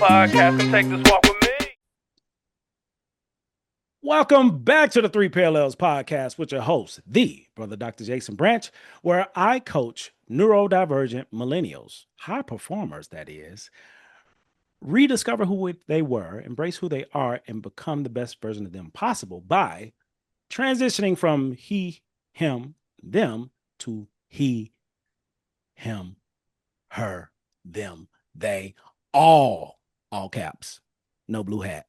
podcast. Come take this walk with me. Welcome back to the Three Parallels podcast with your host, the brother Dr. Jason Branch, where I coach neurodivergent millennials, high performers, that is, rediscover who they were, embrace who they are, and become the best version of them possible by transitioning from he, him, them to he, him, her, them, they, all caps, no blue hat.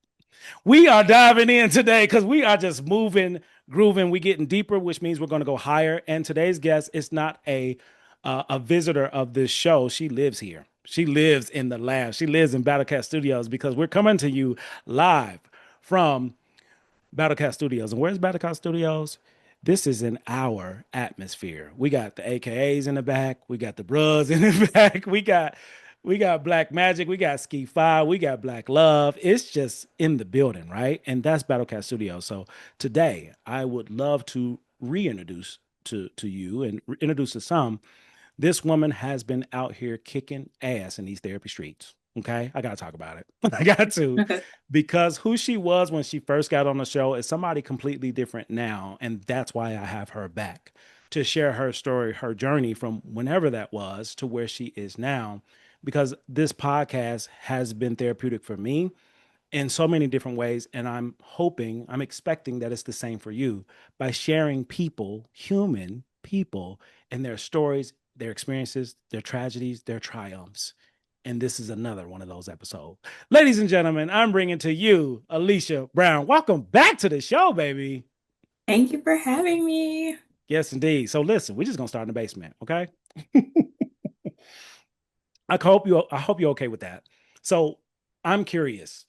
We are diving in today because we are just moving, grooving. We're getting deeper, which means we're going to go higher. And today's guest is not a visitor of this show. She lives here. She lives in the lab. She lives in Battlecat Studios because we're coming to you live from Battlecat Studios. And where's Battlecat Studios? This is in our atmosphere. We got the AKAs in the back. We got the bros in the back. We got Black Magic. We got Ski Five. We got Black Love. It's just in the building, right? And that's Battlecat Studios. So today, I would love to reintroduce to you and introduce to some. This woman has been out here kicking ass in these therapy streets. Okay, I gotta talk about it. I got to, because who she was when she first got on the show is somebody completely different now, and that's why I have her back to share her story, her journey from whenever that was to where she is now. Because this podcast has been therapeutic for me in so many different ways, and I'm expecting that it's the same for you by sharing people, human people, and their stories, their experiences, their tragedies, their triumphs. And this is another one of those episodes. Ladies and gentlemen, I'm bringing to you Alicia Brown. Welcome back to the show, baby. Thank you for having me. Yes, indeed. So listen, we're just gonna start in the basement, okay? I hope you're okay with that. So I'm curious,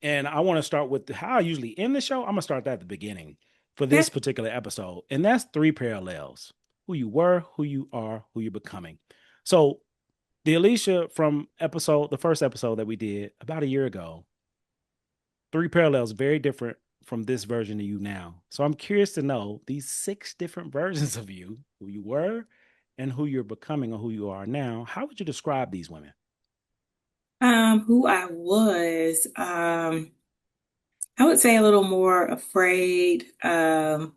and I want to start with how I usually end the show. I'm gonna start that at the beginning for this Okay. particular episode, and that's three parallels: who you were, who you are, who you're becoming. So the Alicia from the first episode that we did about a year ago, three parallels, very different from this version of you now. So I'm curious to know these six different versions of you, who you were, and who you're becoming, or who you are now. How would you describe these women? Who I was, I would say a little more afraid, trying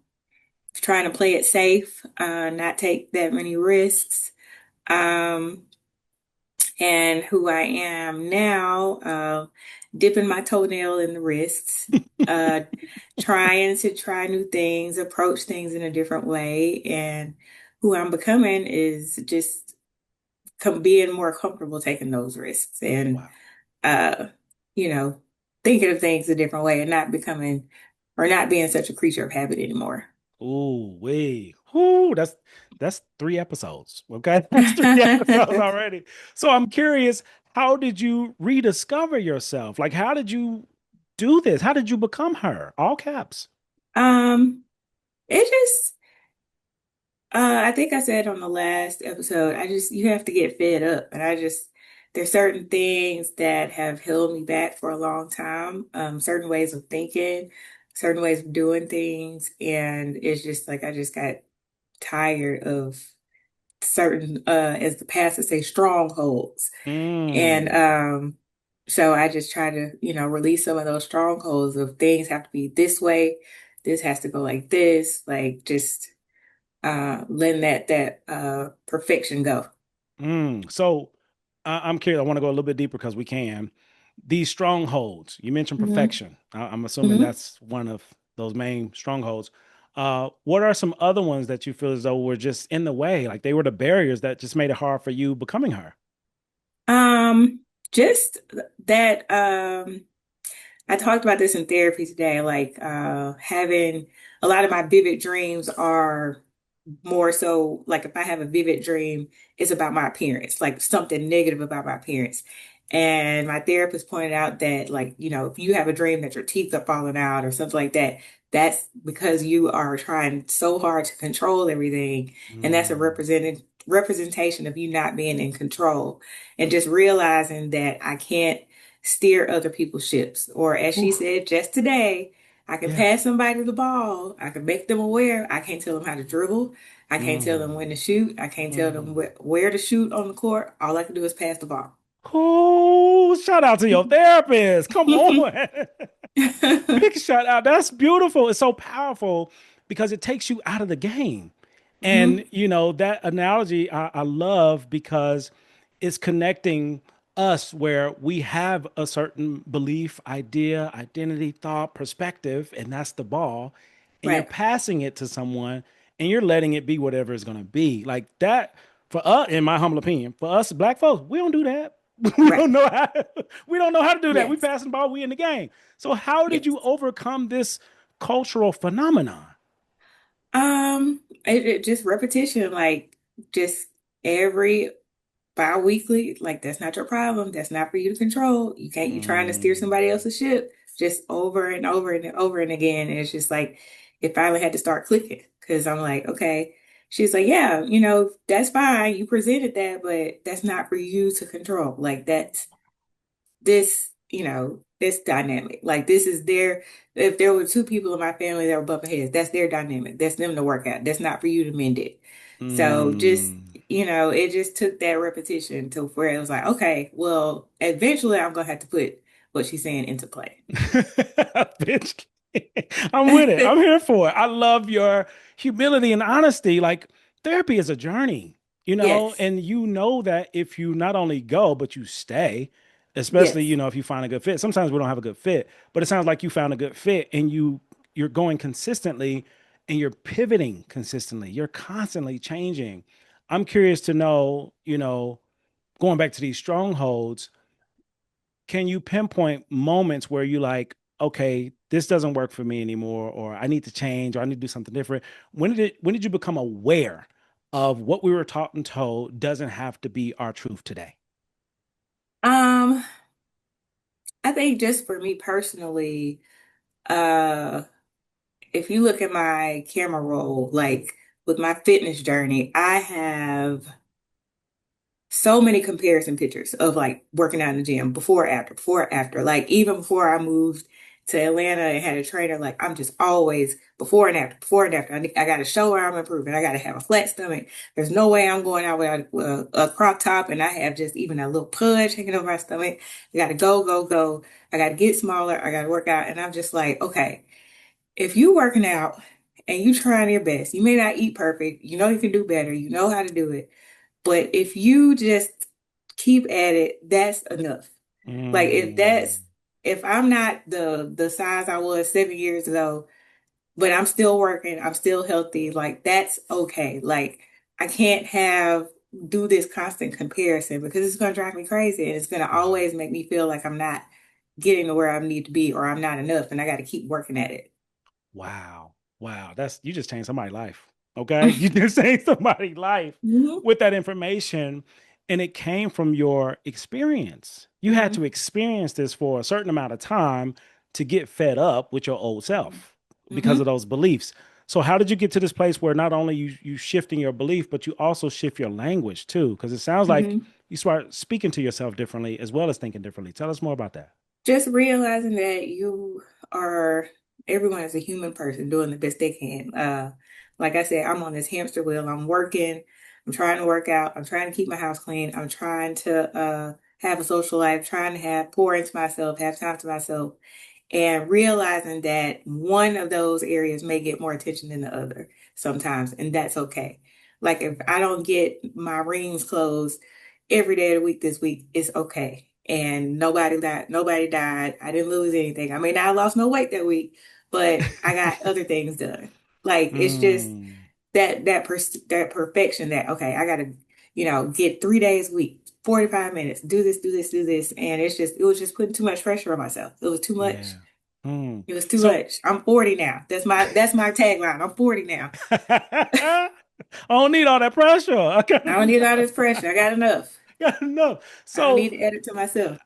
to play it safe, not take that many risks. Um, and who I am now, dipping my toenail in the risks, uh, trying to try new things, approach things in a different way. And who I'm becoming is just being more comfortable taking those risks and Wow. uh, you know, thinking of things a different way and not becoming or not being such a creature of habit anymore. Ooh, wait. Ooh, that's three episodes. Okay. That's three episodes already. So I'm curious, how did you rediscover yourself? Like, how did you do this? How did you become her? All caps. Um, it just I think I said on the last episode, you have to get fed up. And there's certain things that have held me back for a long time, certain ways of thinking, certain ways of doing things. And it's just like I just got tired of certain as the pastor say strongholds and Mm, so I just try to release some of those strongholds of things have to be this way, this has to go like this, like just letting that perfection go. So I'm curious. I want to go a little bit deeper because we can. These strongholds, you mentioned Hmm. perfection. I'm assuming Hmm. that's one of those main strongholds. What are some other ones that you feel as though were just in the way? Like they were the barriers that just made it hard for you becoming her? um just that I talked about this in therapy today, like having a lot of my vivid dreams are more so like if I have a vivid dream, it's about my appearance, like something negative about my appearance. And my therapist pointed out that, like, if you have a dream that your teeth are falling out or something like that, that's because you are trying so hard to control everything. And that's a Mm, representation of you not being in control and just realizing that I can't steer other people's ships. Or as she oof, said just today, I can yeah. pass somebody the ball. I can make them aware. I can't tell them how to dribble. I can't tell them when Mm, to shoot. I can't tell them mm. where to shoot on the court. All I can do is pass the ball. Oh, shout out to your therapist. Come on. Big shout out. That's beautiful. It's so powerful because it takes you out of the game. And, Hmm. that analogy I love because it's connecting us where we have a certain belief, idea, identity, thought, perspective, and that's the ball. And you're Right. passing it to someone and you're letting it be whatever it's going to be. Like that, for us, in my humble opinion, for us black folks, we don't do that. We Right. don't know how we don't know how to do that. We Yes. passing the ball, we in the game. So how did Yes. you overcome this cultural phenomenon? It just repetition, like just every bi-weekly, like that's not your problem. That's not for you to control. You trying to steer somebody Mm. else's ship just over and over and over and again. And it's just like it finally had to start clicking because I'm like, okay. She's like, yeah, that's fine. You presented that, but that's not for you to control. Like that's this dynamic. Like this is their, if there were two people in my family that were bumping heads, that's their dynamic. That's them to work out. That's not for you to mend it. So just, Mm. it just took that repetition to where it was like, okay, well, eventually I'm gonna have to put what she's saying into play. Bitch. I'm with it. I'm here for it. I love your humility and honesty. Like therapy is a journey, Yes, and you know that if you not only go, but you stay, especially, yes. if you find a good fit. Sometimes we don't have a good fit, but it sounds like you found a good fit and you're going consistently and you're pivoting consistently. You're constantly changing. I'm curious to know, going back to these strongholds, can you pinpoint moments where you like, okay, this doesn't work for me anymore, or I need to change, or I need to do something different? When did you become aware of what we were taught and told doesn't have to be our truth today? Um, I think just for me personally, uh, if you look at my camera roll, like with my fitness journey, I have so many comparison pictures of like working out in the gym before, after. Like even before I moved to Atlanta and had a trainer, like I'm just always before and after. I got to show where I'm improving. I got to have a flat stomach. There's no way I'm going out without a crop top and I have just even a little pudge hanging over my stomach. I got to go, go, go. I got to get smaller. I got to work out. And I'm just like, okay, if you working out and you trying your best, you may not eat perfect. You know you can do better. You know how to do it. But if you just keep at it, that's enough. Like Mm, if I'm not the size I was 7 years ago, but I'm still working, I'm still healthy, like that's okay. Like I can't have do this constant comparison because it's gonna drive me crazy and it's gonna wow. always make me feel like I'm not getting to where I need to be or I'm not enough and I gotta keep working at it. Wow. Wow. That's you just changed somebody's life. Okay. You just changed somebody's life Hmm. with that information. And it came from your experience. You had to Hmm. experience this for a certain amount of time to get fed up with your old self because of Hmm. those beliefs. So how did you get to this place where not only you shifting your belief, but you also shift your language too? Because it sounds like Hmm. you start speaking to yourself differently as well as thinking differently. Tell us more about that. Just realizing that you are, everyone is a human person doing the best they can. Like I said, I'm on this hamster wheel. I'm working. I'm trying to work out. I'm trying to keep my house clean. I'm trying to have a social life, trying to have pour into myself, have time to myself and realizing that one of those areas may get more attention than the other sometimes, and that's okay. Like if I don't get my rings closed every day of the week this week, it's okay. And nobody died. I didn't lose anything. I may not have lost no weight that week, but I got other things done. Like it's just Mm, that perfection that okay, I gotta, get 3 days a week, 45 minutes, do this, do this, do this. And it was just putting too much pressure on myself. It was too much. yeah. Mm. It was too So much. I'm 40 now. That's my tagline. I'm 40 now. I don't need all that pressure. I got I don't need all this pressure. I got enough. enough. I don't need So to add it to myself.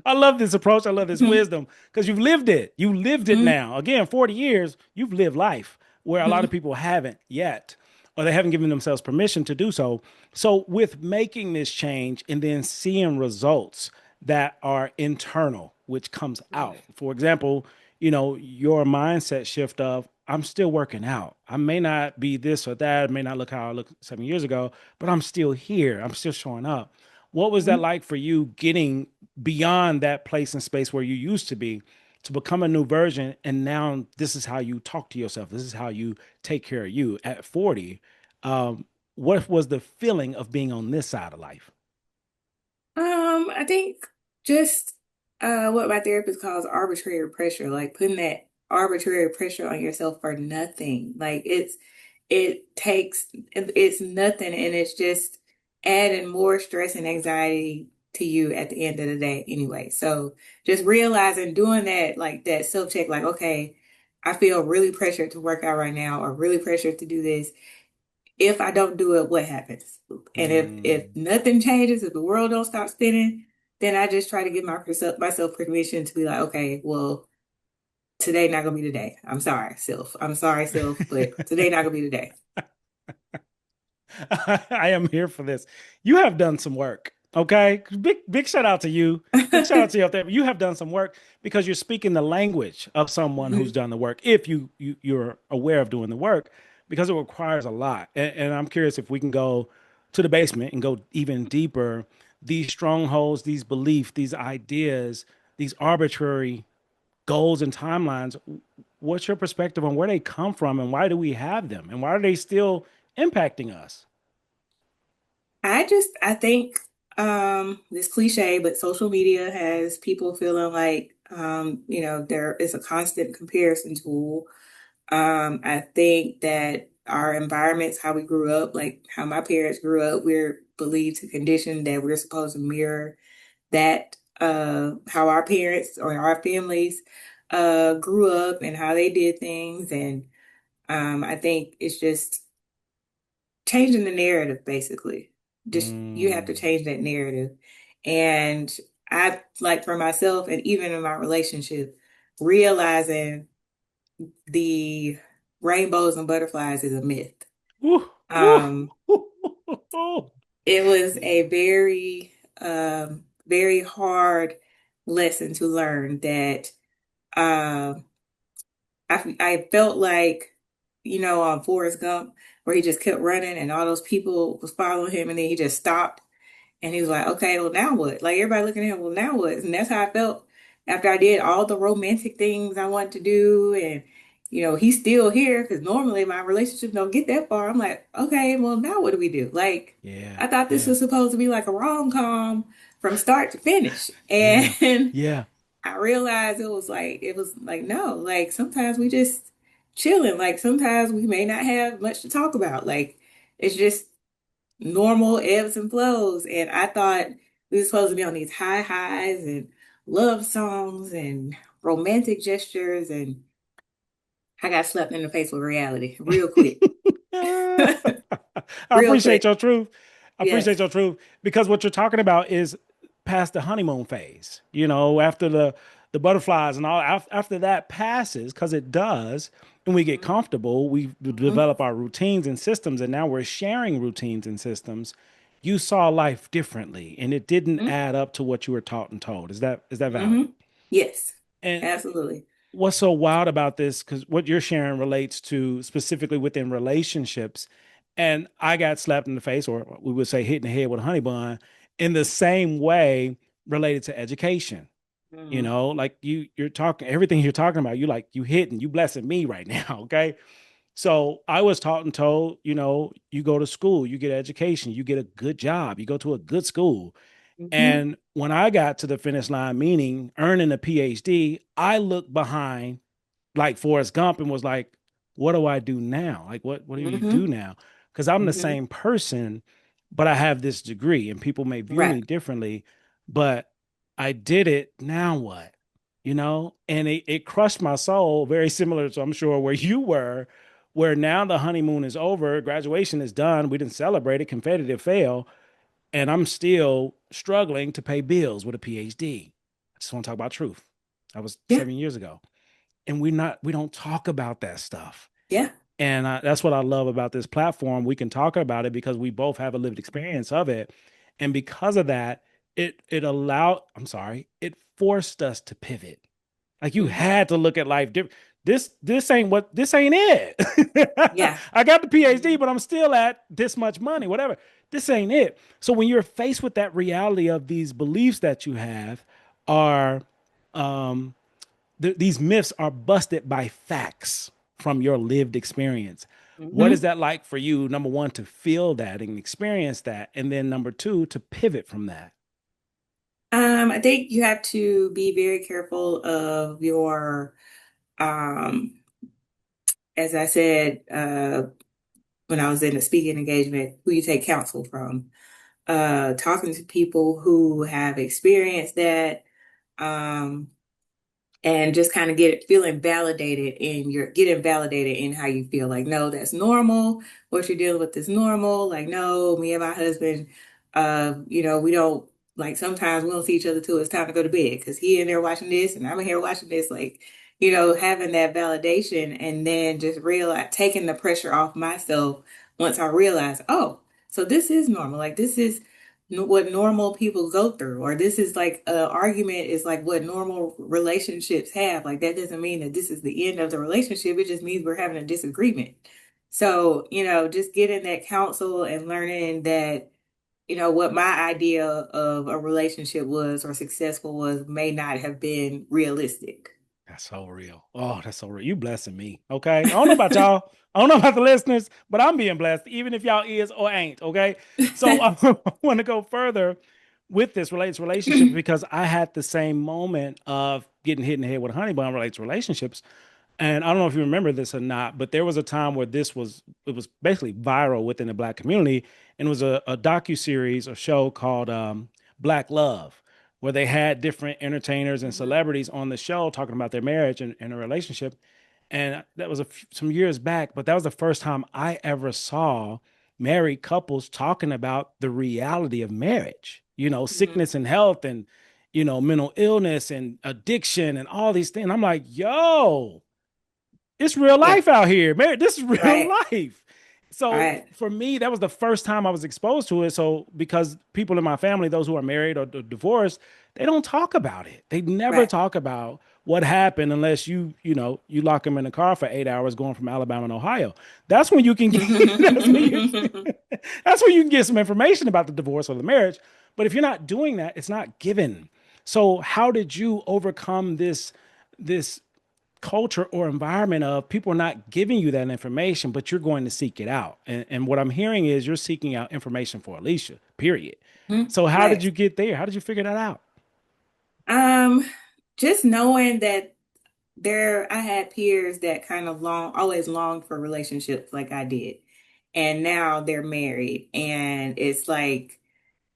I love this approach. I love this Hmm. wisdom because you've lived it. You lived it Hmm. now. Again, 40 years, you've lived life where a lot of Hmm. people haven't yet, or they haven't given themselves permission to do so. So, with making this change and then seeing results that are internal, which comes out, for example, your mindset shift of, I'm still working out. I may not be this or that, I may not look how I looked 7 years ago, but I'm still here. I'm still showing up. What was that Mhm. like for you getting beyond that place and space where you used to be to become a new version? And now this is how you talk to yourself. This is how you take care of you at 40. What was the feeling of being on this side of life? I think just what my therapist calls arbitrary pressure, like putting that arbitrary pressure on yourself for nothing. Like it's nothing and it's just adding more stress and anxiety to you at the end of the day anyway. So just realizing doing that, like that self-check, like, okay, I feel really pressured to work out right now or really pressured to do this. If I don't do it, what happens? And if Mm. nothing changes, if the world don't stop spinning, then I just try to give myself permission to be like, okay, well, today not gonna be the day. I'm sorry, self. I'm sorry, self, but today not gonna be the day. I am here for this. You have done some work. Okay. Big shout out to you. Big shout out to you out there. You have done some work because you're speaking the language of someone who's Mhm. done the work. If you're aware of doing the work, because it requires a lot. And I'm curious if we can go to the basement and go even deeper. These strongholds, these beliefs, these ideas, these arbitrary goals and timelines. What's your perspective on where they come from and why do we have them and why are they still impacting us? I think this cliche, but social media has people feeling like there is a constant comparison tool. I think that our environments, how we grew up, like how my parents grew up, we're believed to condition that we're supposed to mirror that how our parents or our families grew up and how they did things. And I think it's just changing the narrative, basically. Just you have to Mm. change that narrative. And I like for myself and even in my relationship, realizing the rainbows and butterflies is a myth. Woo, woo, Um, woo, woo, woo. it was a very hard lesson to learn that um I felt like, on Forrest Gump, where he just kept running and all those people was following him and then he just stopped and he was like, okay, well now what? Like everybody looking at him, well now what? And that's how I felt after I did all the romantic things I wanted to do and he's still here because normally my relationship don't get that far. I'm like, okay, well now what do we do? Like Yeah, I thought this yeah, was supposed to be like a rom-com from start to finish. yeah, And yeah. I realized it was like no, like sometimes we just chilling. Like sometimes we may not have much to talk about. Like it's just normal ebbs and flows. And I thought we were supposed to be on these high highs and love songs and romantic gestures, and I got slapped in the face with reality real quick. I Real appreciate quick. your truth. I appreciate Yes. your truth because what you're talking about is past the honeymoon phase. After the butterflies and all after that passes, because it does, and we get Mhm. comfortable, we Mhm. develop our routines and systems, and now we're sharing routines and systems. You saw life differently, and it didn't Mhm. add up to what you were taught and told. Is that valid? Mhm. Yes. And Absolutely. what's so wild about this, because what you're sharing relates to specifically within relationships, and I got slapped in the face, or we would say hit in the head with a honey bun, in the same way related to education. Mhm. Like you're talking everything you're talking about, you hitting, you blessing me right now. Okay. So I was taught and told, you go to school, you get education, you get a good job, you go to a good school. Mhm. And when I got to the finish line, meaning earning a PhD, I looked behind like Forrest Gump and was like, what do I do now? Like, what do you do Mhm. now? Because I'm the Mhm. same person, but I have this degree and people may view Right. me differently, but I did it. Now what? And it crushed my soul, very similar to, I'm sure, where you were, where now the honeymoon is over, graduation is done. We didn't celebrate it, confetti to fail, and I'm still struggling to pay bills with a PhD. I just want to talk about truth. That was Yeah. 7 years ago, and we don't talk about that stuff. Yeah. And that's what I love about this platform. We can talk about it because we both have a lived experience of it, and because of that, it forced us to pivot. Like you Mhm. had to look at life different. this ain't it. Yeah. I got the PhD, Mhm. but I'm still at this much money, whatever. This ain't it. So when you're faced with that reality of these beliefs that you have are um these myths are busted by facts from your lived experience. What is Mhm. that like for you? Number one, to feel that and experience that, and then number two, to pivot from that. I think you have to be very careful of your, um, as I said, when I was in a speaking engagement, who you take counsel from. Talking to people who have experienced that, um, and just kind of getting validated in how you feel. Like, no, that's normal. What you're dealing with is normal. Like, no, me and my husband, we don't, like, sometimes we don't see each other till it's time to go to bed because he in there watching this and I'm in here watching this. Like, having that validation and then just realize taking the pressure off myself once I realize, oh, so this is normal. Like, this is what normal people go through, or this is like argument is like what normal relationships have. Like, that doesn't mean that this is the end of the relationship. It just means we're having a disagreement. So, just getting that counsel and learning that, what my idea of a relationship was or successful was may not have been realistic. That's so real. Oh, that's so real. You blessing me. Okay. I don't know about y'all. I don't know about the listeners, but I'm being blessed, even if y'all is or ain't. Okay. So I want to go further with this relates relationships because I had the same moment of getting hit in the head with a honey bun relates to relationships. And I don't know if you remember this or not, but there was a time where it was basically viral within the black community, and it was a docu series or show called Black Love, where they had different entertainers and Mhm. celebrities on the show talking about their marriage and a relationship. And that was some years back, but that was the first time I ever saw married couples talking about the reality of marriage. Mhm. Sickness and health, and mental illness and addiction and all these things. I'm like, yo, it's real Yeah. life out here, man. This is real Right. life. So Right. for me, that was the first time I was exposed to it. So because people in my family, those who are married or divorced, they don't talk about it. They never Right. talk about what happened unless you lock them in the car for 8 hours going from Alabama to Ohio. That's when you can get that's when you that's when you can get some information about the divorce or the marriage. But if you're not doing that, it's not given. So how did you overcome this culture or environment of people are not giving you that information, but you're going to seek it out? And what I'm hearing is you're seeking out information for Alicia, period. So how did Right. you get there? How did you figure that out? Um, just knowing that I had peers that kind of always longed for relationships like I did. And now they're married, and it's like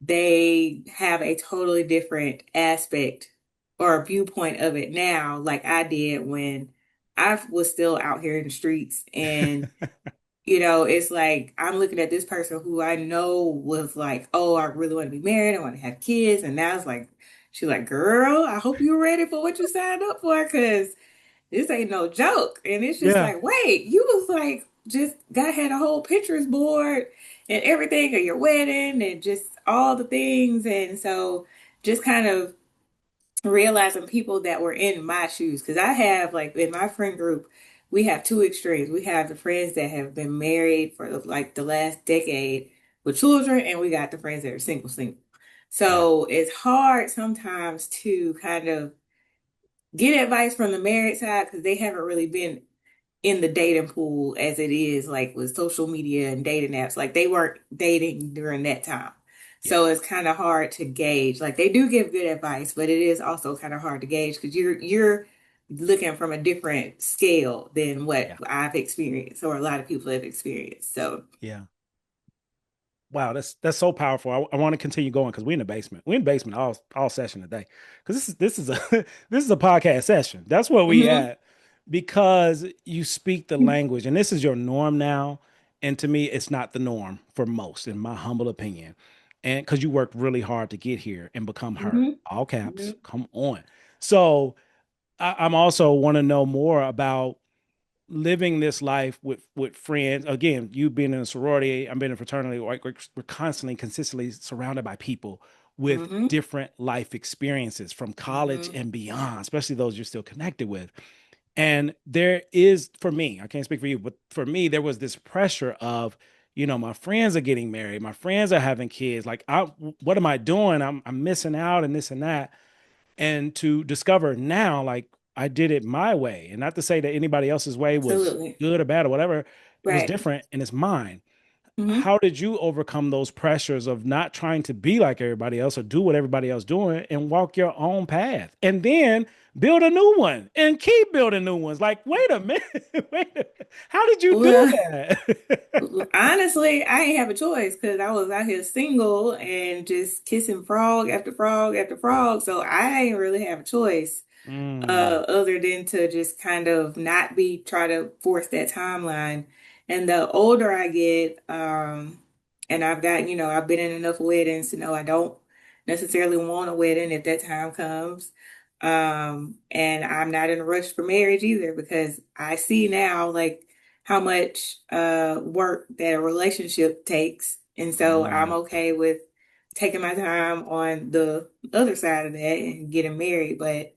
they have a totally different aspect or viewpoint of it now, like I did when I was still out here in the streets. And it's like I'm looking at this person who I know was like, oh, I really want to be married. I want to have kids. And now it's like, she's like, girl, I hope you're ready for what you signed up for, because this ain't no joke. And it's just Yeah. like, wait, you was like, just had a whole Pinterest board and everything of your wedding and just all the things. And so just kind of realizing people that were in my shoes, because I have, like, in my friend group, we have two extremes. We have the friends that have been married for like the last decade with children, and we got the friends that are single. Yeah. So it's hard sometimes to kind of get advice from the married side because they haven't really been in the dating pool as it is, like with social media and dating apps. Like, they weren't dating during that time. Yeah. So it's kind of hard to gauge. Like, they do give good advice, but it is also kind of hard to gauge because you're looking from a different scale than what Yeah. I've experienced or a lot of people have experienced. So, Yeah. Wow, that's so powerful. I want to continue going because we're in the basement. We're in the basement all session today. Because this is a this is a podcast session. That's where we mhm, at. Because you speak the language, and this is your norm now. And to me, it's not the norm for most, in my humble opinion. And because you worked really hard to get here and become her. mhm, All caps. mhm, Come on. So I'm also want to know more about living this life with friends. Again, you being in a sorority, I'm being in a fraternity. Like, we're constantly, consistently surrounded by people with mhm, different life experiences from college mhm, and beyond, especially those you're still connected with. And there is, for me, I can't speak for you, but for me, there was this pressure of, my friends are getting married, my friends are having kids. Like, what am I doing? I'm missing out and this and that. And to discover now, like, I did it my way. And not to say that anybody else's way was Absolutely. good or bad or whatever, it was Right. different and it's mine. Hmm. How did you overcome those pressures of not trying to be like everybody else or do what everybody else doing and walk your own path and then build a new one and keep building new ones? Like, wait a minute, how did you do Well, that? honestly, I ain't have a choice because I was out here single and just kissing frog after frog after frog. So I ain't really have a choice. Mm, Other than to just kind of not be try to force that timeline. And the older I get, and I've been in enough weddings to know I don't necessarily want a wedding if that time comes. And I'm not in a rush for marriage either because I see now like how much work that a relationship takes. And so I'm mm, okay with taking my time on the other side of that and getting married. But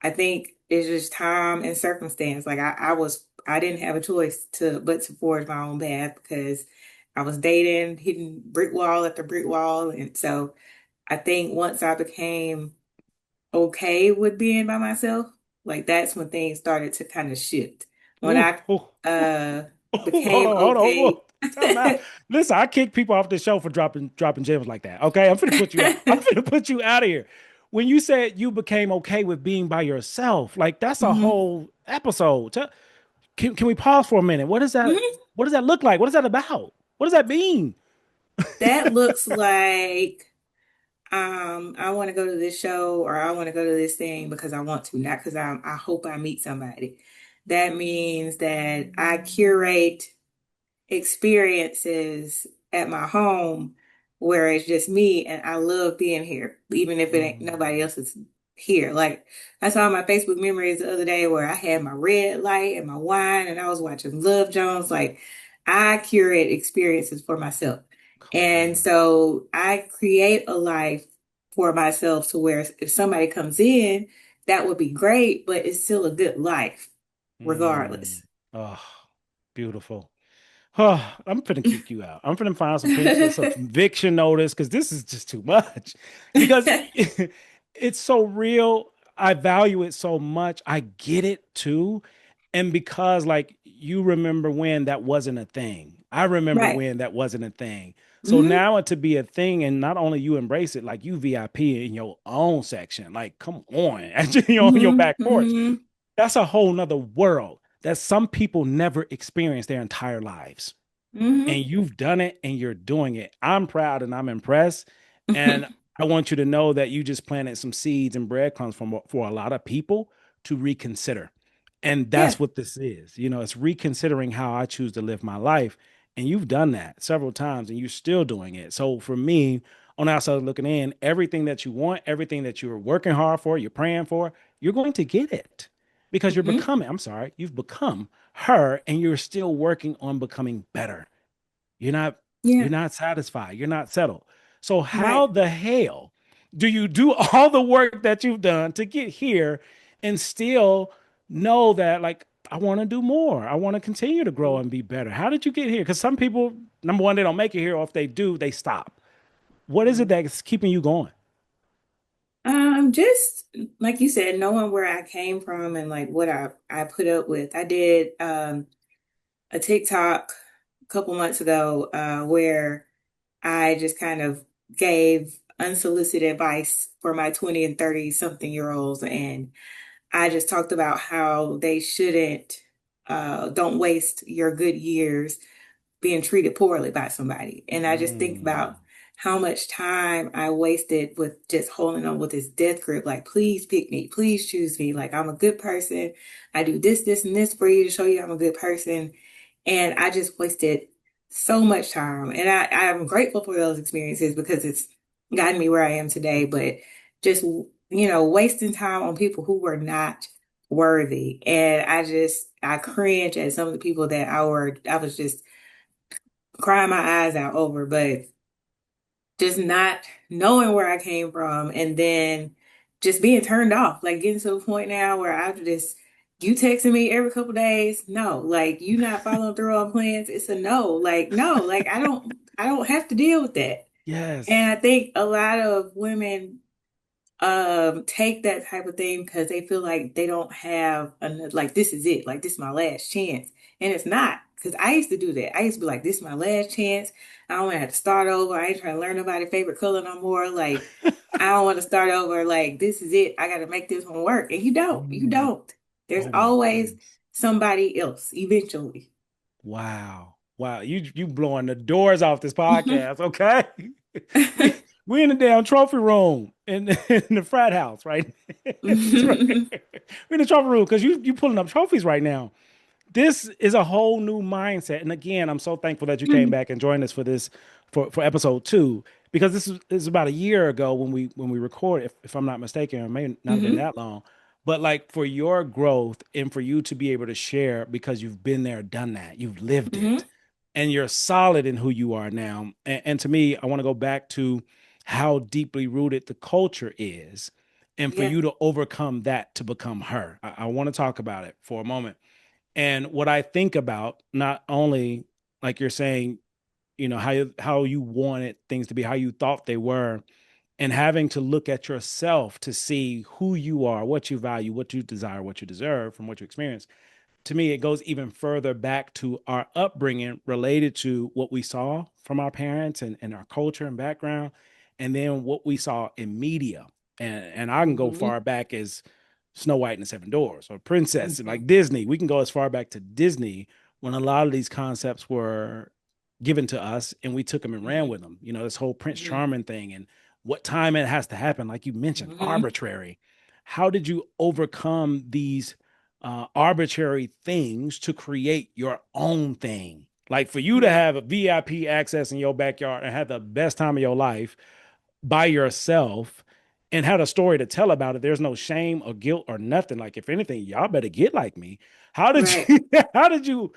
I think it's just time and circumstance. Like I didn't have a choice but to forge my own path because I was dating, hitting brick wall after brick wall. And so I think once I became okay with being by myself, like that's when things started to kind of shift. When ooh, I ooh, ooh, uh hold became on, hold on, okay. whoa. Time out. Listen, I kick people off the show for dropping gems like that. Okay, I'm finna put you out. I'm finna put you out of here. When you said you became okay with being by yourself, like that's a Mhm, whole episode. Can we pause for a minute? What does that mhm. what does that look like? What is that about? What does that mean? That looks like I want to go to this show or I want to go to this thing because I want to, not because I hope I meet somebody. That means that I curate experiences at my home where it's just me and I love being here, even if it ain't nobody Mm, else is here. Like I saw my Facebook memories the other day where I had my red light and my wine and I was watching Love Jones. Like I curate experiences for myself. come And on. so I create a life for myself to where if somebody comes in, that would be great, but it's still a good life Mm, regardless. oh, beautiful. Oh, I'm finna kick you out. I'm finna find some pictures, some eviction notice, because this is just too much. Because it's so real. I value it so much. I get it too. And because like you remember when that wasn't a thing. I remember Right. when that wasn't a thing. So Hmm. now to be a thing, and not only you embrace it, like you VIP in your own section. Like, come on, actually on your Hmm. back porch. Hmm. That's a whole nother world that some people never experience their entire lives, and Hmm. you've done it and you're doing it. I'm proud and I'm impressed. And I want you to know that you just planted some seeds and breadcrumbs for a lot of people to reconsider. And Yeah. that's what this is. It's reconsidering how I choose to live my life. And you've done that several times and you're still doing it. So for me, on the outside looking in, everything that you want, everything that you're working hard for, you're praying for, you're going to get it because Hmm. you've become her and you're still working on becoming better. You're not you're Yeah. not satisfied. You're not settled. So how Right. the hell do you do all the work that you've done to get here and still know that like I want to do more. I want to continue to grow and be better. How did you get here? Because some people, number one, they don't make it here, or if they do, they stop. What is it that's keeping you going? Just like you said, knowing where I came from and like what I put up with. I did a TikTok a couple months ago where I just kind of gave unsolicited advice for my 20 and 30 something year olds, and I just talked about how they shouldn't don't waste your good years being treated poorly by somebody. And I just think Mm, about how much time I wasted with just holding on with this death grip, like, please pick me, please choose me. Like, I'm a good person. I do this, this, and this for you to show you I'm a good person. And I just wasted so much time. And I'm grateful for those experiences because it's gotten me where I am today. But just, wasting time on people who were not worthy. And I cringe at some of the people that I was just crying my eyes out over, but just not knowing where I came from and then just being turned off, like getting to a point now where I just You texting me every couple days? No. Like you not following through on plans? It's a no. Like no. Like I don't have to deal with that. And Yes. I think a lot of women take that type of thing because they feel like they don't have enough, like this is it, like this is my last chance. And it's not. Because I used to do that. I used to be like, this is my last chance. I don't want to have to start over. I ain't trying to learn nobody's favorite color no more. Like, I don't want to start over. Like, this is it. I got to make this one work. And you don't. You Mm. don't. There's Oh my always goodness. somebody else eventually. Wow. Wow. You blowing the doors off this podcast, okay? We we in the damn trophy room in the frat house, right? That's right. We're in the trophy room because you pulling up trophies right now. This is a whole new mindset. And again, I'm so thankful that you came back and joined us for this for episode 2 because this is about a year ago when we recorded, if I'm not mistaken, it may not have been Hmm. that long. But like for your growth and for you to be able to share because you've been there, done that, you've lived it, Hmm. and you're solid in who you are now. And to me, I want to go back to how deeply rooted the culture is, and for Yeah. you to overcome that to become her. I want to talk about it for a moment and what I think about, not only like you're saying, how you wanted things to be, how you thought they were, and having to look at yourself to see who you are, what you value, what you desire, what you deserve from what you experience. To me, it goes even further back to our upbringing related to what we saw from our parents and our culture and background, and then what we saw in media. And I can go Hmm. far back as Snow White and the Seven Dwarfs or Princess, Hmm. like Disney. We can go as far back to Disney when a lot of these concepts were given to us and we took them and ran Hmm. with them. This whole Prince Hmm. Charming thing and what time it has to happen, like you mentioned, Hmm. arbitrary. How did you overcome these arbitrary things to create your own thing? Like for you to Yeah. have a VIP access in your backyard and have the best time of your life by yourself and had a story to tell about it. There's no shame or guilt or nothing. Like, if anything, y'all better get like me. How did Right. you how did you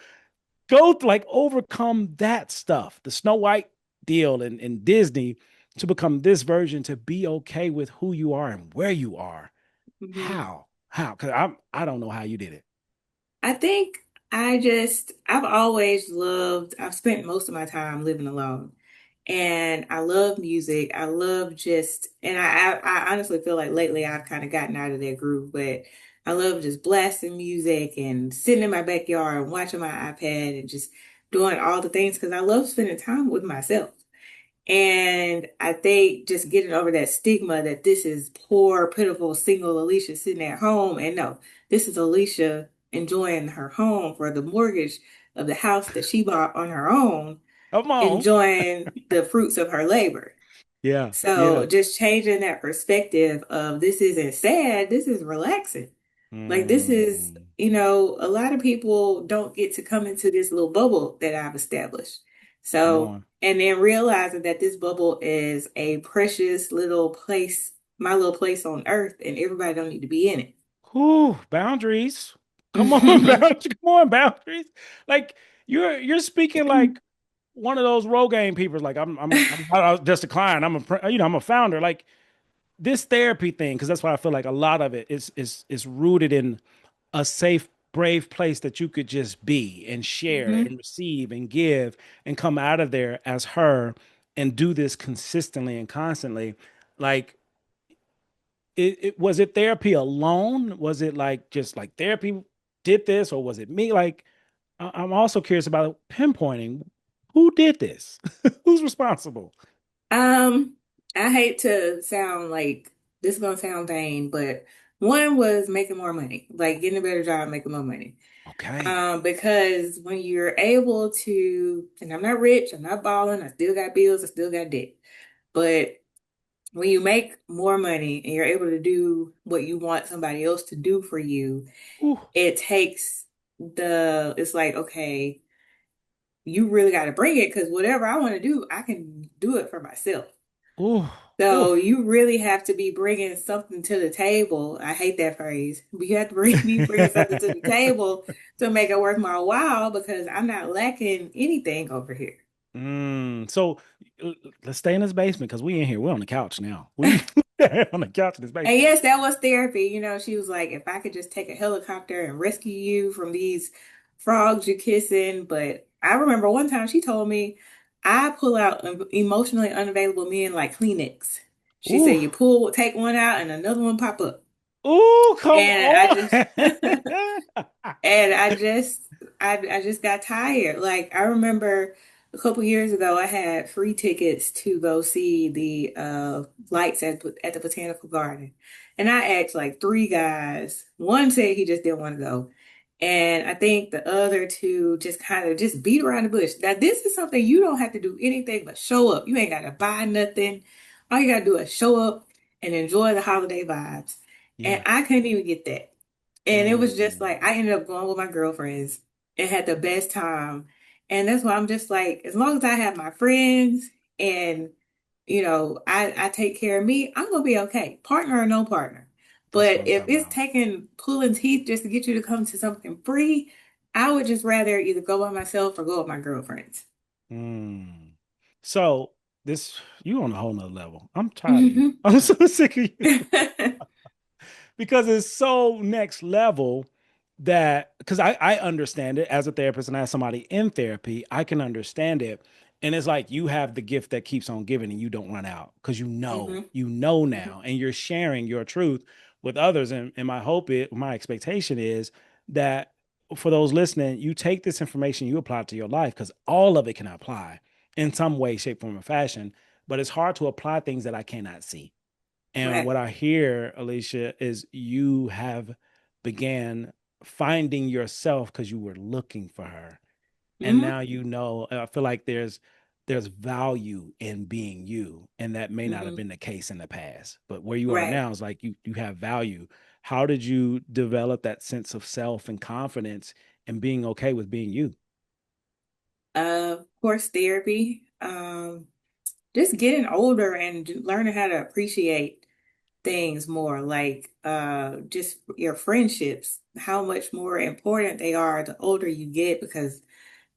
go like overcome that stuff, the Snow White deal and Disney to become this version to be okay with who you are and where you are? Hmm. How? Because I don't know how you did it. I think I've always loved, I've spent most of my time living alone. And I love music. I love and I honestly feel like lately I've kind of gotten out of that groove, but I love just blasting music and sitting in my backyard and watching my iPad and just doing all the things because I love spending time with myself. And I think just getting over that stigma that this is poor, pitiful, single Alicia sitting at home. And no, this is Alicia enjoying her home for the mortgage of the house that she bought on her own, Come on. enjoying the fruits of her labor. Yeah. So Yeah. just changing that perspective of this isn't sad, this is relaxing. Like this is, Mm, a lot of people don't get to come into this little bubble that I've established. come So, on. and then realizing that this bubble is a precious little place, my little place on earth, and everybody don't need to be in Whew, boundaries. Come on, it. boundaries. Come on, boundaries. Like you're speaking like one of those Rogaine people. Like I'm not just a client. I'm a founder. Like this therapy thing, because that's why I feel like a lot of it is rooted in a safe, brave place that you could just be and share Hmm. and receive and give and come out of there as her and do this consistently and constantly. Like it was it therapy alone? Was it like just like therapy did this, or was it me? Like I'm also curious about pinpointing who did this, who's responsible. Um, I hate to sound like this is gonna sound vain, but one was making more money, like getting a better job, making more money. Okay. Because when you're able to, and I'm not rich, I'm not balling, I still got bills, I still got debt. But when you make more money and you're able to do what you want somebody else to do for you, Ooh, it takes it's like, okay, you really got to bring it because whatever I want to do, I can do it for myself. ooh, ooh. So you really have to be bringing something to the table. I hate that phrase, but you have to be bringing something to the table to make it worth my while because I'm not lacking anything over here. So let's stay in this basement because we in here. We're on the couch now. We on the couch in his And basement. yes, that was therapy. She was like, if I could just take a helicopter and rescue you from these frogs you're kissing. But I remember one time she told me, I pull out emotionally unavailable men like Kleenex. She Ooh, said, take one out and another one pop up. ooh, come And I just, on. And I just got tired. Like I remember a couple years ago, I had free tickets to go see the lights at the Botanical Garden, and I asked like three guys. One said he just didn't want to go, and I think the other two just kind of just beat around the bush. Now this is something you don't have to do anything but show up. You ain't got to buy nothing. All you got to do is show up and enjoy the holiday vibes. And Yeah. I couldn't even get that. And it was just like Mm. I ended up going with my girlfriends and had the best time. And that's why I'm just like, as long as I have my friends and I take care of me, I'm gonna be okay, partner or no partner. That's what But I'm if talking it's about. taking pulling teeth just to get you to come to something free, I would just rather either go by myself or go with my girlfriends. Mm. So this you on a whole nother level. I'm tired of you. Hmm. I'm so sick of you. Because it's so next level that because I understand it as a therapist and as somebody in therapy, I can understand it. And it's like you have the gift that keeps on giving and you don't run out because Hmm. you know Hmm. now, and you're sharing your truth with others. And my expectation is that for those listening, you take this information, you apply it to your life because all of it can apply in some way, shape, form, or fashion. But it's hard to apply things that I cannot see. And what Right. I hear, Alicia, is you have began finding yourself because you were looking for her. And Hmm. now you know, I feel like there's value in being you. And that may not have Hmm. been the case in the past. But where you are Right. now is like you have value. How did you develop that sense of self and confidence and being okay with being you? Of course, therapy. Just getting older and learning how to appreciate things more, like just your friendships, how much more important they are the older you get because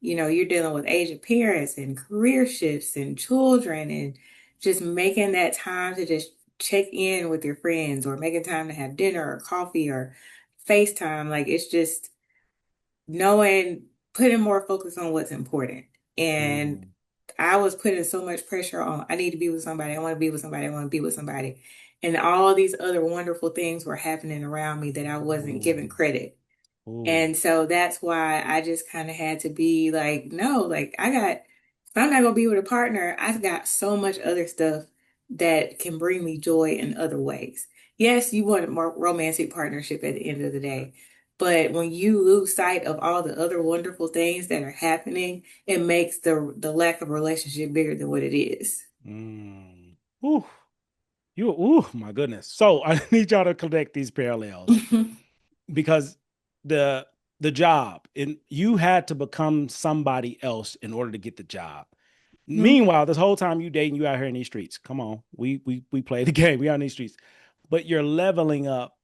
you're dealing with aging parents and career shifts and children and just making that time to just check in with your friends or making time to have dinner or coffee or FaceTime. Like it's just knowing, putting more focus on what's important. And Mm, I was putting so much pressure on, I need to be with somebody, I want to be with somebody, I want to be with somebody. And all these other wonderful things were happening around me that I wasn't ooh, giving credit. ooh, And so that's why I just kind of had to be like, no, like if I'm not gonna be with a partner, I've got so much other stuff that can bring me joy in other ways. Yes, you want a more romantic partnership at the end of the day, but when you lose sight of all the other wonderful things that are happening, it makes the lack of relationship bigger than what it is. mm. Ooh, ooh, my goodness. So I need y'all to connect these parallels because the the job and you had to become somebody else in order to get the job. Mhm. Meanwhile, this whole time you dating, you out here in these streets. Come on, we play the game. We out in these streets, but you're leveling up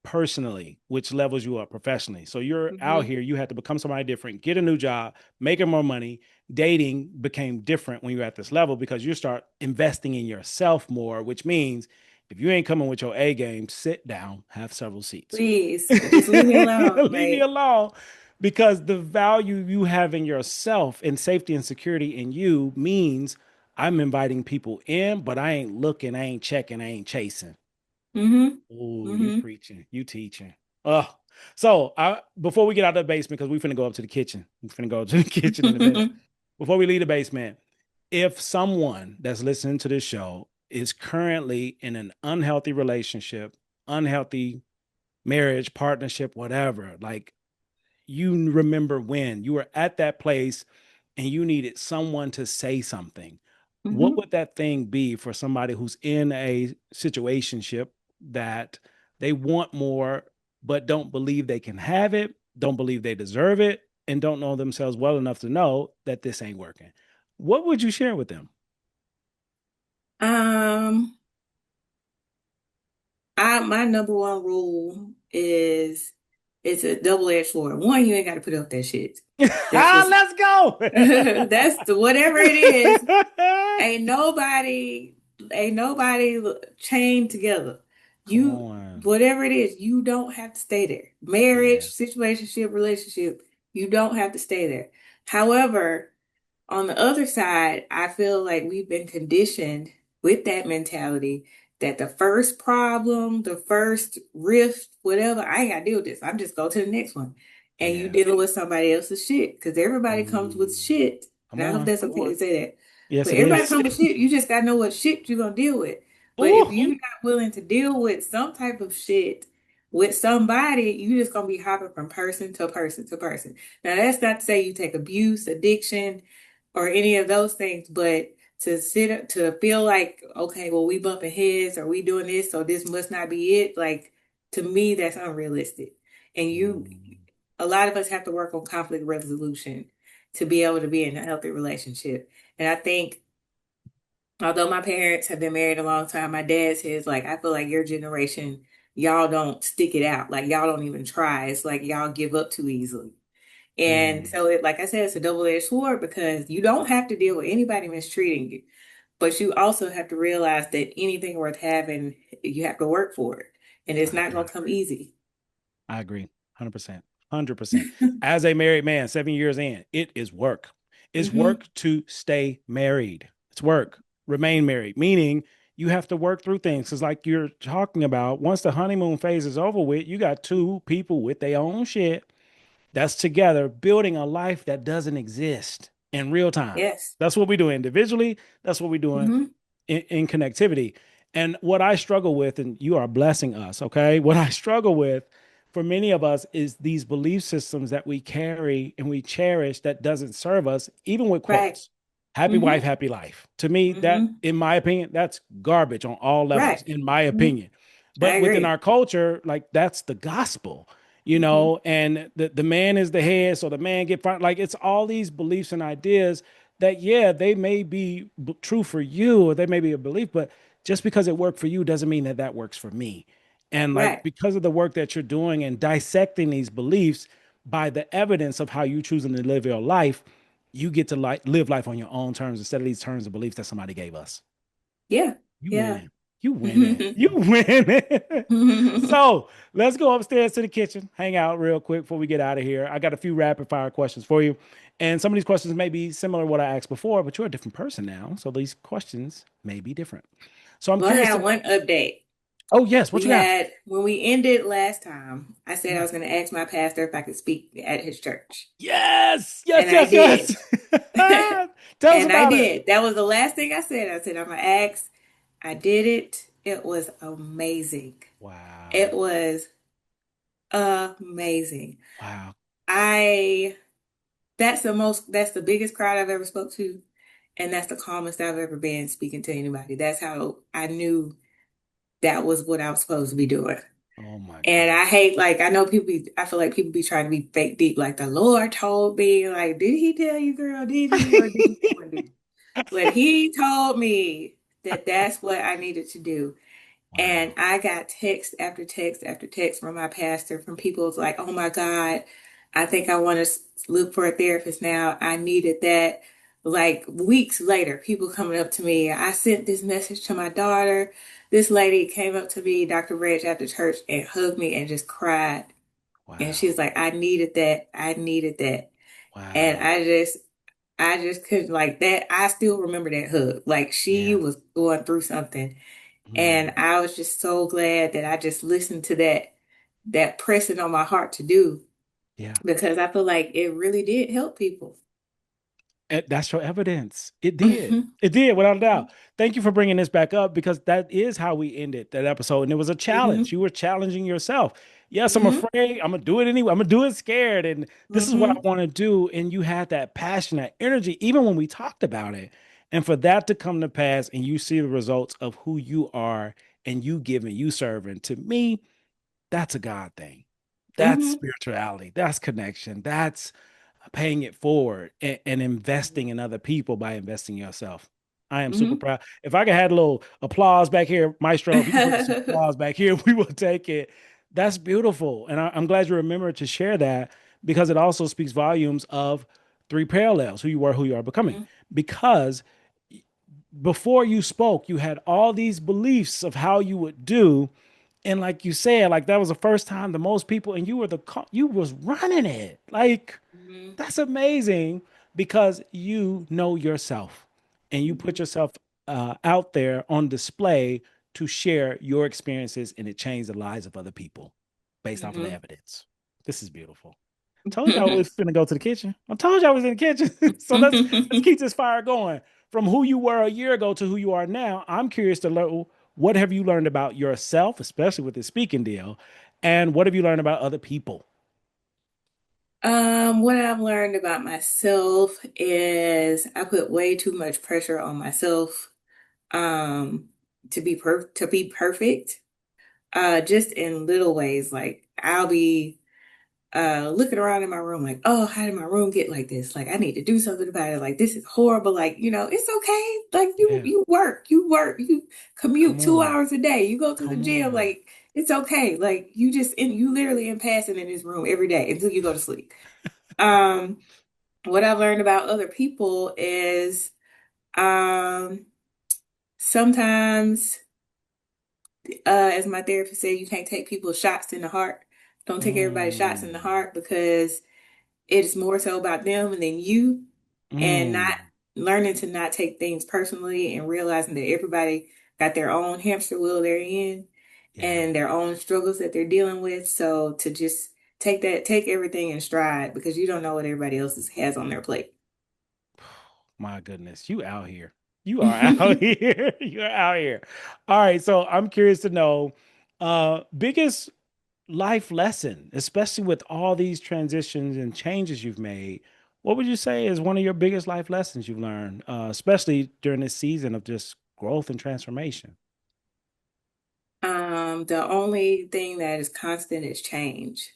personally, which levels you up professionally. So you're out Mhm. here, you had to become somebody different, get a new job, making more money. Dating became different when you're at this level because you start investing in yourself more, which means if you ain't coming with your A game, sit down, have several seats. Please, just leave me alone. Leave me Like, alone because the value you have in yourself and safety and security in you means I'm inviting people in, but I ain't looking, I ain't checking, I ain't chasing. mm-hmm. Oh, you Mm-hmm. preaching, you teaching. Oh, so I before we get out of the basement, because we finna go up to the kitchen. We finna go to the kitchen in a minute. Before we leave the basement, if someone that's listening to this show is currently in an unhealthy relationship, unhealthy marriage, partnership, whatever, like you remember when you were at that place and you needed someone to say something, what Mm-hmm. would that thing be for somebody who's in a situationship that they want more, but don't believe they can have it, don't believe they deserve it, and don't know themselves well enough to know that this ain't working? What would you share with them? Um, my number one rule is it's a double-edged sword. One, you ain't got to put up that shit. That's just Let's go. that's whatever it is. Ain't nobody ain't nobody chained together. Come You, on. whatever it is, you don't have to stay there. Marriage, Yeah. situationship, relationship, you don't have to stay there. However, on the other side, I feel like we've been conditioned with that mentality that the first problem, the first rift, whatever, I ain't gotta deal with this. I'm just go to the next one. And you Yeah. dealing with somebody else's shit. Because everybody comes with Mm. shit. Come And I hope on. that's okay to say that. Yes, But it everybody is. comes with shit. You just gotta know what shit you're gonna deal with. But if you're Ooh. not willing to deal with some type of shit with somebody, you just gonna be hopping from person to person to person. Now that's not to say you take abuse, addiction, or any of those things, but to feel like, okay, well, we bumping heads or we doing this, so this must not be it. Like, to me, that's unrealistic. And Mm. a lot of us have to work on conflict resolution to be able to be in a healthy relationship. And I think, although my parents have been married a long time, my dad says, like, I feel like your generation, y'all don't stick it out. Like, y'all don't even try. It's like y'all give up too easily. And Mm. so, like I said, it's a double-edged sword because you don't have to deal with anybody mistreating you, but you also have to realize that anything worth having, you have to work for it, and it's I not going agree. to come easy. I agree. 100%. 100%. As a married man, 7 years in, it is work. It's Hmm. work to stay married. It's work. Remain married, meaning you have to work through things. Because, like you're talking about, once the honeymoon phase is over with, you got two people with their own shit that's together building a life that doesn't exist in real time. Yes. That's what we do individually. That's what we're doing Hmm. in connectivity. And what I struggle with, and you are blessing us, okay? What I struggle with for many of us is these belief systems that we carry and we cherish that doesn't serve us, even with Right. quotes. Happy Hmm. wife, happy life. To me, that, Hmm. in my opinion, that's garbage on all levels, Right. in my Hmm. opinion. I But within agree. our culture, like that's the gospel, Hmm. and the man is the head, so the man get front. Like it's all these beliefs and ideas that, yeah, they may be true for you or they may be a belief, but just because it worked for you doesn't mean that that works for me. And like Right. because of the work that you're doing and dissecting these beliefs by the evidence of how you choosing to live your life, you get to like live life on your own terms instead of these terms of beliefs that somebody gave us. Yeah. You Yeah. winning. You winning. You winning. Hmm. So let's go upstairs to the kitchen, hang out real quick before we get out of here. I got a few rapid fire questions for you. And some of these questions may be similar to what I asked before, but you're a different person now. So these questions may be different. So I'm Well, I curious have to, one update. oh, yes, what We you got? had, when we ended last time, I said I Yeah. was going to ask my pastor if I could speak at his church. Yes, yes, And I yes, did. yes. Tell us And I about it. did. That was the last thing I said. I said, I'm going to ask. I did it. It was amazing. It Wow. was amazing. Wow. I, that's the biggest crowd I've ever spoke to. And that's the calmest I've ever been speaking to anybody. That's how I knew that was what I was supposed to be doing. Oh my And God. I hate, like, I know I feel like people be trying to be fake deep, like the Lord told me, like, did he tell you, girl? Did he? Or did someone do? But he told me that that's what I needed to do. And Wow. I got text after text after text from my pastor, from people who's like, oh my God, I think I want to look for a therapist now. I needed that. Like weeks later, people coming up to me. I sent this message to my daughter. This lady came up to me, Dr. Reg, after church and hugged me and just cried. And she Wow. was like, I needed that. I needed that. And Wow. I just couldn't, like that. I still remember that hug. Like she Yeah. was going through something. Mm. And I was just so glad that I just listened to that pressing on my heart to do, Yeah. because I feel like it really did help people. That's your evidence. It did. Hmm. It did, without a doubt. Thank you for bringing this back up because that is how we ended that episode. And it was a challenge. Hmm. You were challenging yourself. Yes, I'm Hmm. afraid. I'm going to do it anyway. I'm going to do it scared. And this is what I Hmm. want to do. And you had that passion, that energy, even when we talked about it. And for that to come to pass and you see the results of who you are and you giving, you serving, to me, that's a God thing. That's Hmm. spirituality. That's connection. That's paying it forward and investing in other people by investing in yourself. I am super Hmm. proud. If I could have a little applause back here, Maestro, if you could put some applause back here, we will take it. That's beautiful. And I'm glad you remembered to share that because it also speaks volumes of three parallels, who you were, who you are becoming. Because before you spoke, you had all these beliefs of how you would do. And like you said, like that was the first time the most people, and you were you was running it. Like Mhm. that's amazing because you know yourself and you put Mhm. yourself out there on display to share your experiences, and it changed the lives of other people based off of the Mhm. evidence. This is beautiful. Told y'all we was finna go to the kitchen. I told y'all I was in the kitchen. So let's keep this fire going. From who you were a year ago to who you are now, I'm curious to know what have you learned about yourself, especially with this speaking deal, and what have you learned about other people? What I've learned about myself is I put way too much pressure on myself um to be perfect. Just in little ways. Like I'll be looking around in my room like, oh, how did my room get like this? Like I need to do something about it. Like this is horrible. Like, it's okay. Like Yeah, you commute come 2 on, hours a day. You go to the come gym, on. like it's okay. Like you literally in passing in this room every day until you go to sleep. Um, what I've learned about other people is um sometimes as my therapist said, you can't take people's shots in the heart. Don't take everybody's shots in the Mm, heart because it's more so about them than you, and not mm, learning to not take things personally and realizing that everybody got their own hamster wheel they're in yeah. and their own struggles that they're dealing with. So to just take everything in stride because you don't know what everybody else has on their plate. My goodness, you out here. You are out here. You are out here. All right. So I'm curious to know, biggest life lesson, especially with all these transitions and changes you've made. What would you say is one of your biggest life lessons you've learned, especially during this season of just growth and transformation? The only thing that is constant is change.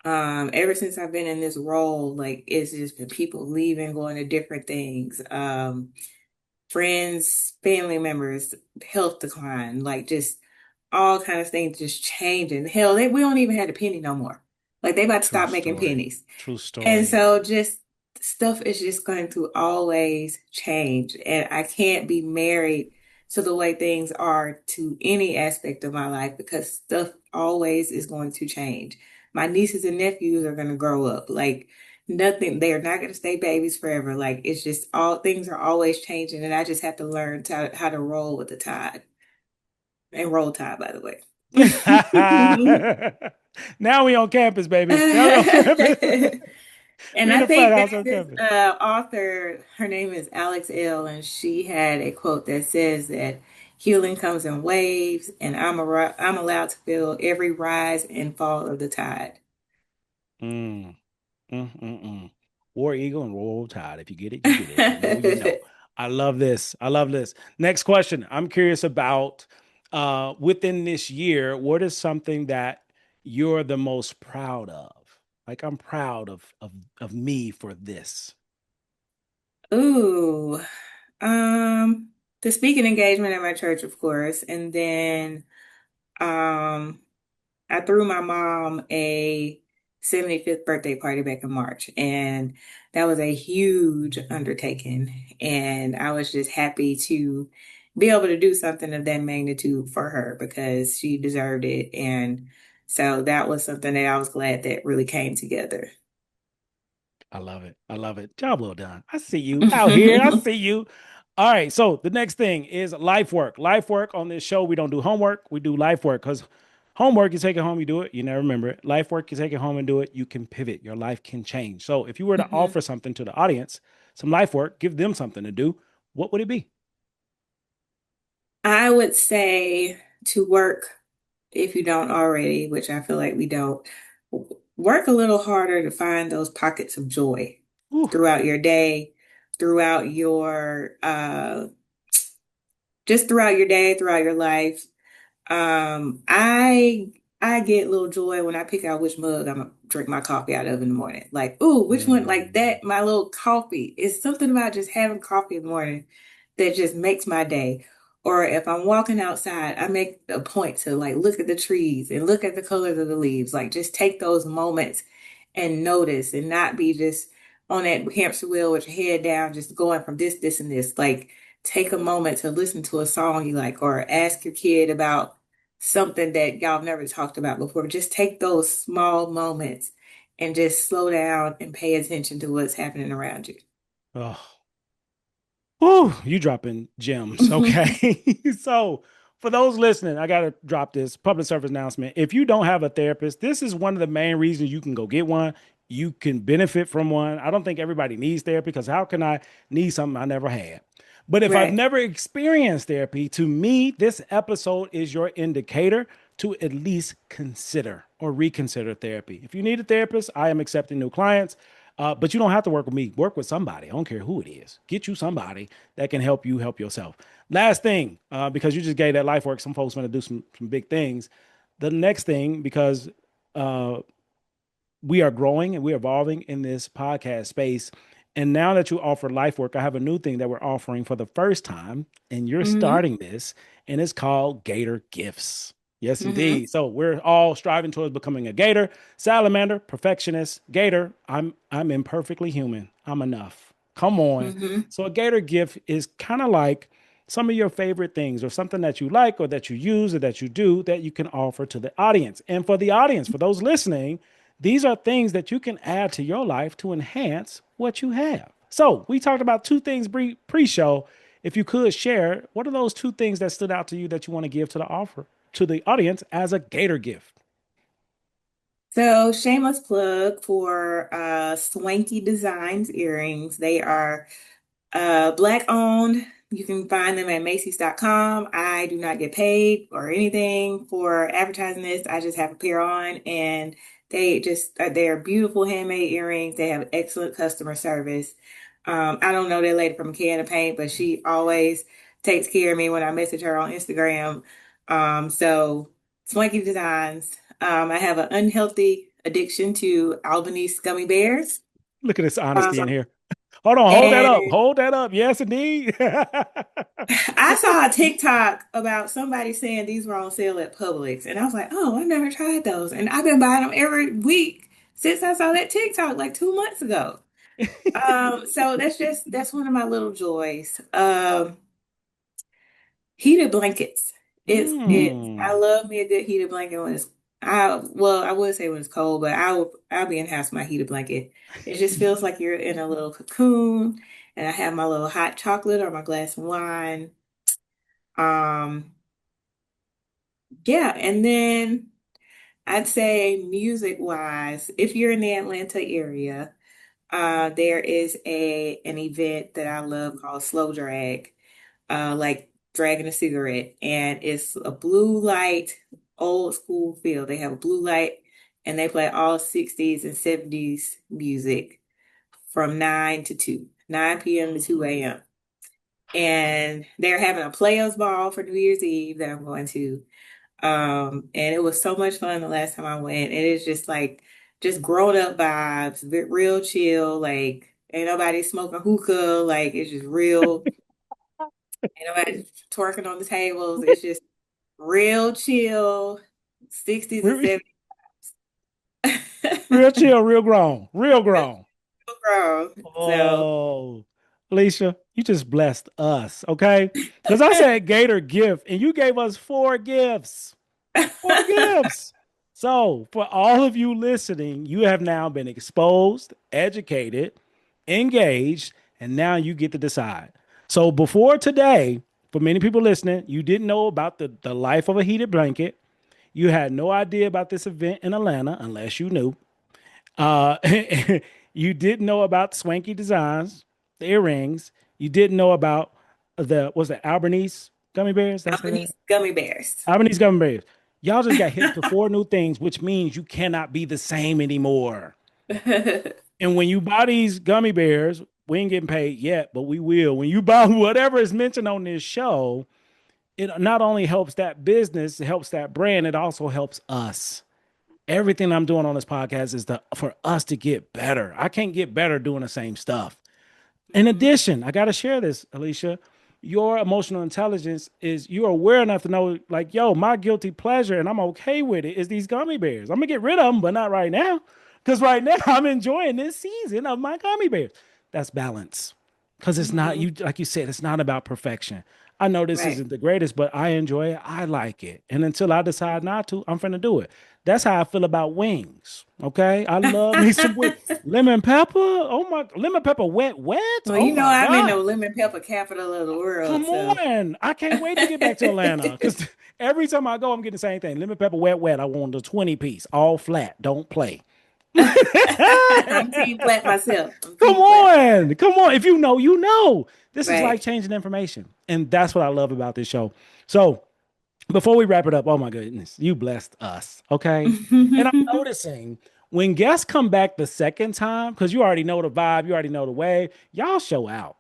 Ever since I've been in this role, like it's just been people leaving, going to different things. Friends, family members, health decline, like just all kind of things just changing. Hell, we don't even have a penny no more. Like they about to True stop making story. pennies. True And story. so just stuff is just going to always change. And I can't be married to the way things are to any aspect of my life because stuff always is going to change. My nieces and nephews are going to grow up. Like nothing, they are not going to stay babies forever. Like it's just all things are always changing. And I just have to learn how to roll with the tide and roll tide, by the way. Now we on campus, baby. Now we on campus. And We in I the frat think house there's on this campus. author, her name is Alex L., and she had a quote that says that healing comes in waves, and I'm allowed to feel every rise and fall of the tide. Mm. Mm-mm-mm. War Eagle and Roll Tide. If you get it, you get it. If you know, you know. I love this. I love this. Next question. I'm curious about within this year, what is something that you're the most proud of? Like I'm proud of me for this. Ooh, um, the speaking engagement at my church, of course, and then um, I threw my mom a 75th birthday party back in March, and that was a huge undertaking. And I was just happy to be able to do something of that magnitude for her because she deserved it. And so that was something that I was glad that really came together. I love it. I love it. Job well done. I see you out here. I see you. All right. So the next thing is life work. Life work on this show. We don't do homework. We do life work because homework, you take it home, you do it. You never remember it. Life work, you take it home and do it. You can pivot. Your life can change. So if you were to Mhm. offer something to the audience, some life work, give them something to do, what would it be? I would say to work, if you don't already, which I feel like we don't, work a little harder to find those pockets of joy Ooh, throughout your day, throughout your just throughout your day, throughout your life. I get little joy when I pick out which mug I'm gonna drink my coffee out of in the morning. Like, ooh, which one like mm, that, my little coffee. It's something about just having coffee in the morning that just makes my day. Or if I'm walking outside, I make a point to like look at the trees and look at the colors of the leaves. Like just take those moments and notice and not be just on that hamster wheel with your head down, just going from this, and this. Like take a moment to listen to a song you like or ask your kid about something that y'all never talked about before. Just take those small moments and just slow down and pay attention to what's happening around you. Oh, whew, you dropping gems. Okay. So, for those listening, I got to drop this public service announcement. If you don't have a therapist, this is one of the main reasons you can go get one. You can benefit from one. I don't think everybody needs therapy because how can I need something I never had? But if I've Right. never experienced therapy, to me, this episode is your indicator to at least consider or reconsider therapy. If you need a therapist, I am accepting new clients. But you don't have to work with me. Work with somebody. I don't care who it is. Get you somebody that can help you help yourself. Last thing, because you just gave that life work, some folks want to do some big things. The next thing, because uh, we are growing and we're evolving in this podcast space. And now that you offer life work, I have a new thing that we're offering for the first time, and you're Mm-hmm. starting this, and it's called Gator Gifts. Yes, Mm-hmm. indeed. So we're all striving towards becoming a gator, salamander, perfectionist, gator. I'm imperfectly human. I'm enough. Come on. Mm-hmm. So a gator gift is kind of like some of your favorite things or something that you like or that you use or that you do that you can offer to the audience. And for the audience, for those listening, these are things that you can add to your life to enhance what you have. So, we talked about two things pre show. If you could share, what are those two things that stood out to you that you want to give to the offer to the audience as a Gator gift? So, shameless plug for Swanky Designs earrings. They are Black owned. You can find them at Macy's.com. I do not get paid or anything for advertising this. I just have a pair on and they're beautiful handmade earrings. They have excellent customer service. I don't know that lady from a can of paint, but she always takes care of me when I message her on Instagram. So Swanky Designs. I have an unhealthy addiction to Albanese gummy bears. Look at this Um, honesty in here. Hold on, hold that up. and Hold that up. Yes, indeed. I saw a TikTok about somebody saying these were on sale at Publix, and I was like, "Oh, I've never tried those." And I've been buying them every week since I saw that TikTok like 2 months ago. So that's one of my little joys. Heated blankets. I Hmm. love me a good heated blanket when it's I would say when it's cold, but I'll be in the house with my heated blanket. It just feels like you're in a little cocoon, and I have my little hot chocolate or my glass of wine. Um, yeah, and then I'd say music wise, if you're in the Atlanta area, there is an event that I love called Slow Drag, like dragging a cigarette, and it's a blue light, old school feel. They have a blue light, and they play all 60s and 70s music from 9 to 2, 9 p.m. to 2 a.m. And they're having a players ball for New Year's Eve that I'm going to. And it was so much fun the last time I went. It is just like just grown up vibes, real chill. Like ain't nobody smoking hookah. Like it's just real. Ain't nobody twerking on the tables. It's just real chill, 60s and Real, 70s. real chill, real grown, real grown. Grown. So Oh, Alicia, you just blessed us, okay? Because I said Gator gift, and you gave us four gifts. Four gifts. So, for all of you listening, you have now been exposed, educated, engaged, and now you get to decide. So, before today, for many people listening, you didn't know about the life of a heated blanket. You had no idea about this event in Atlanta unless you knew. Uh, you didn't know about Swanky Designs, the earrings. You didn't know about the Albanese gummy bears? That's what that Albanese gummy bears. Albanese gummy bears. Y'all just got hit to four new things, which means you cannot be the same anymore. And when you buy these gummy bears, we ain't getting paid yet, but we will. When you buy whatever is mentioned on this show, it not only helps that business, it helps that brand, it also helps us. Everything I'm doing on this podcast is for us to get better. I can't get better doing the same stuff. In Mhm. addition, I got to share this, Alicia. Your emotional intelligence is you're aware enough to know, like, yo, my guilty pleasure, and I'm okay with it, is these gummy bears. I'm gonna get rid of them, but not right now. Because right now I'm enjoying this season of my gummy bears. That's balance. because it's not Hmm. you, like you said, it's not about perfection. I know this Right. isn't the greatest, but I enjoy it. I like it. And until I decide not to, I'm finna do it. That's how I feel about wings. Okay. I love me some wings. Lemon pepper. Oh my, lemon pepper wet, wet. Well, Oh my I'm in the God. lemon pepper capital of the world, Come so. on. I can't wait to get back to Atlanta because every time I go, I'm getting the same thing. Lemon pepper wet, wet. I want the 20 piece, all flat. Don't play. I'm team flat myself. I'm Come team flat. on. Come on. If you know, you know. This is life Right. changing information. And that's what I love about this show. So before we wrap it up, oh my goodness, you blessed us. Okay. And I'm noticing when guests come back the second time, because you already know the vibe, you already know the way, y'all show out.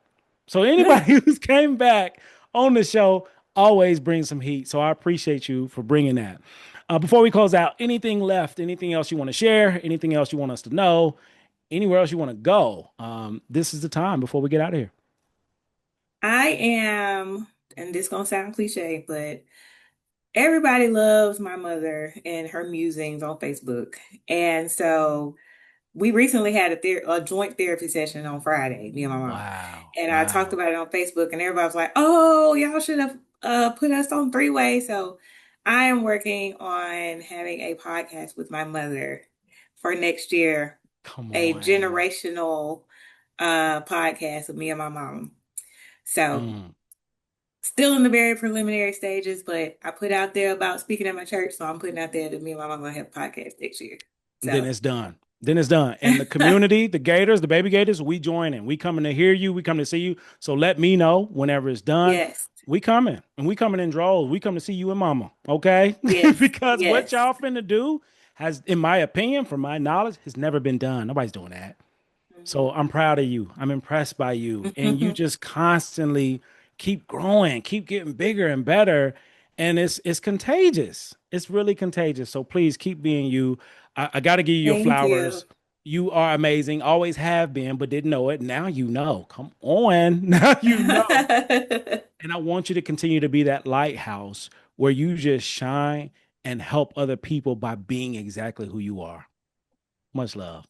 So anybody who's came back on the show always brings some heat. So I appreciate you for bringing that. Before we close out, anything left? Anything else you want to share? Anything else you want us to know? Anywhere else you want to go? This is the time before we get out of here. I am, and this gonna sound cliche, but everybody loves my mother and her musings on Facebook. And so we recently had a joint therapy session on Friday, me and my mom. Wow. And I talked Wow. about it on Facebook, and everybody was like, "Oh, y'all should have put us on three-way." So I am working on having a podcast with my mother for next year, Come a on. generational podcast with me and my mom. So Mm. still in the very preliminary stages, but I put out there about speaking at my church, so I'm putting out there that me and my mom gonna have a podcast next year. Then So it's done. Then it's done. And the community, the Gators, the baby Gators, we join in. We coming to hear you. We come to see you. So let me know whenever it's done. yes, We coming and we coming in droves. We come to see you and mama. Okay. yes, Because what yes. y'all finna do has, in my opinion, from my knowledge, has never been done. Nobody's doing that. So I'm proud of you. I'm impressed by you. And you Mhm. just constantly keep growing, keep getting bigger and better. And it's contagious. It's really contagious. So please keep being you. I gotta give you your Thank you. flowers. You are amazing, always have been, but didn't know it. Now you know. Come on. Now you know. And I want you to continue to be that lighthouse where you just shine and help other people by being exactly who you are. Much love.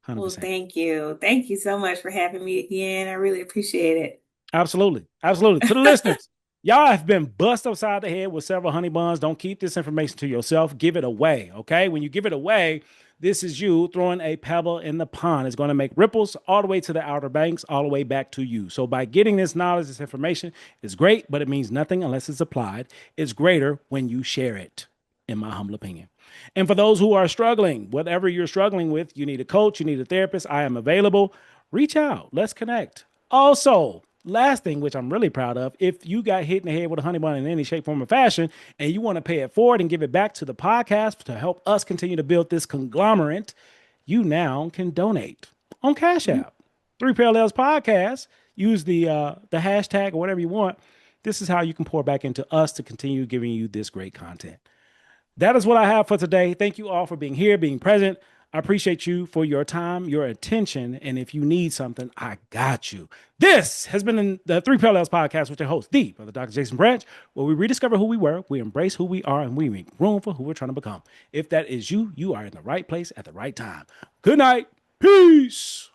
Well, 100%. thank you. Thank you so much for having me again. I really appreciate Absolutely. Absolutely. To the it. listeners, y'all have been bust upside the head with several honey buns. Don't keep this information to yourself. Give it away. Okay. When you give it away, this is you throwing a pebble in the pond. It's going to make ripples all the way to the outer banks, all the way back to you. So, by getting this knowledge, this information is great, but it means nothing unless it's applied. It's greater when you share it, in my humble opinion. And for those who are struggling, whatever you're struggling with, you need a coach, you need a therapist, I am available. Reach out. Let's connect. Also, last thing, which I'm really proud of, if you got hit in the head with a honey bun in any shape, form, or fashion, and you want to pay it forward and give it back to the podcast to help us continue to build this conglomerate, you now can donate on Cash App. Three Parallels Podcast. Use the hashtag or whatever you want. This is how you can pour back into us to continue giving you this great content. That is what I have for today. Thank you all for being here, being present. I appreciate you for your time, your attention. And if you need something, I got you. This has been the Three Parallels Podcast with your host, the Brother Dr. Jason Branch, where we rediscover who we were, we embrace who we are, and we make room for who we're trying to become. If that is you, you are in the right place at the right time. Good night. Peace.